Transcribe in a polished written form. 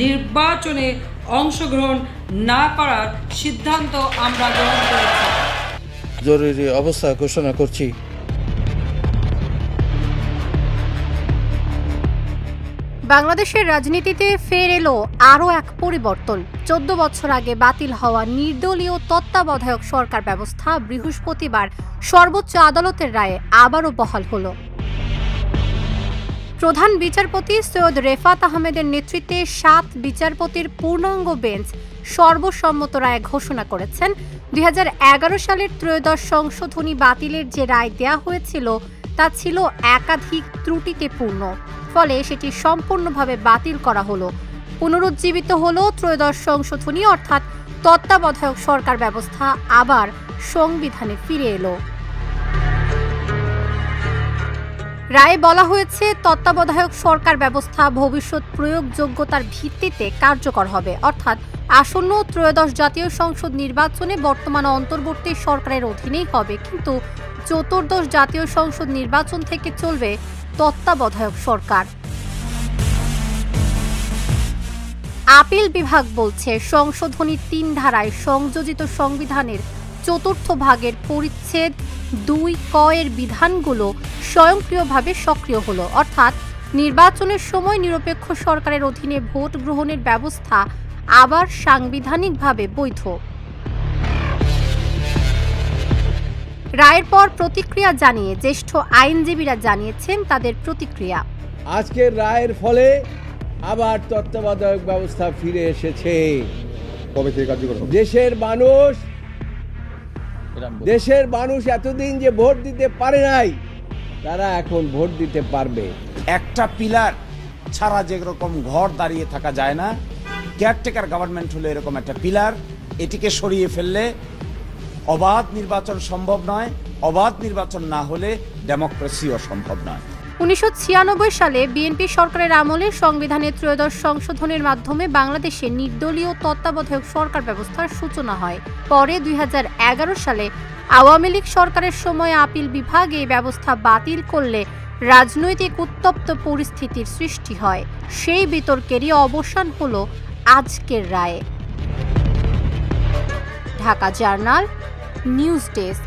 নির্বাচনে অংশগ্রহণ না করার সিদ্ধান্ত আমরা গ্রহণ করেছি। জরুরি অবস্থা ঘোষণা করছি। বাংলাদেশের রাজনীতিতে ফের এলো আরও এক পরিবর্তন। 14 বছর আগে বাতিল হওয়া নির্দলীয় তত্ত্বাবধায়ক সরকার ব্যবস্থা বৃহস্পতিবার সর্বোচ্চ আদালতের রায়ে আবারও বহাল হলো। প্রধান বিচারপতি সৈয়দ রেফাত আহমেদের নেতৃত্বে 7 বিচারপতির পূর্ণাঙ্গ বেঞ্চ সর্বসম্মত রায় ঘোষণা করেছেন 2011 সালের ত্রয়োদশ সংশোধনী বাতিলের যে রায় দেয়া হয়েছিল তা ছিল একাধিক ত্রুটিতে পূর্ণ, ফলে সেটি সম্পূর্ণভাবে বাতিল করা হলো। পুনরুজ্জীবিত হলো ত্রয়োদশ সংশোধনী, অর্থাৎ তত্ত্বাবধায়ক সরকার ব্যবস্থা আবার সংবিধানে ফিরে এলো। রায়ে বলা হয়েছে তত্ত্বাবধায়ক সরকার ব্যবস্থা ভবিষ্যৎ প্রয়োগযোগ্যতার ভিত্তিতে কার্যকর হবে, অর্থাৎ আসন্ন ত্রয়োদশ জাতীয় সংসদ নির্বাচনে বর্তমান অন্তর্বর্তী সরকারের অধীনেই হবে, কিন্তু চতুর্দশ জাতীয় সংসদ নির্বাচন থেকে চলবে তত্ত্বাবধায়ক সরকার। আপিল বিভাগ বলছে সংশোধনী 3 ধারায় সংযোজিত সংবিধানের 4th ভাগের পরিচ্ছেদ 2 ক এর বিধানগুলো স্বয়ংক্রিয়ভাবে সক্রিয় হলো, অর্থাৎ নির্বাচনের সময় নিরপেক্ষ সরকারের অধীনে ভোট গ্রহণের ব্যবস্থা আবার সাংবিধানিকভাবে বৈধ। রায়ের পর প্রতিক্রিয়া জানিয়ে জ্যেষ্ঠ আইনজীবীরা জানিয়েছেন তাদের প্রতিক্রিয়া। আজকের রায়ের ফলে আবার তত্ত্বাবধায়ক ব্যবস্থা ফিরে এসেছে। দেশের মানুষ এতদিন যে ভোট দিতে পারে নাই, তারা এখন ভোট দিতে পারবে। একটা পিলার ছাড়া যেরকম ঘর দাঁড়িয়ে থাকা যায় না, কেয়ারটেকার গভর্নমেন্ট হলো এরকম একটা পিলার। এটিকে সরিয়ে ফেললে অবাধ নির্বাচন সম্ভব নয়, অবাধ নির্বাচন না হলে ডেমোক্রেসিও সম্ভব নয়। 1996 সালে বিএনপি সরকারের আমলে সংবিধানের ত্রয়োদশ সংশোধনের মাধ্যমে বাংলাদেশে নির্দলীয় তত্ত্বাবধায়ক সরকার ব্যবস্থার সূচনা হয়। পরে 2011 সালে আওয়ামী লীগ সরকারের সময় আপিল বিভাগ এই ব্যবস্থা বাতিল করলে রাজনৈতিক উত্তপ্ত পরিস্থিতির সৃষ্টি হয়। সেই বিতর্কেরই অবসান হলো আজকের রায়ে। Dhaka journal, news desk.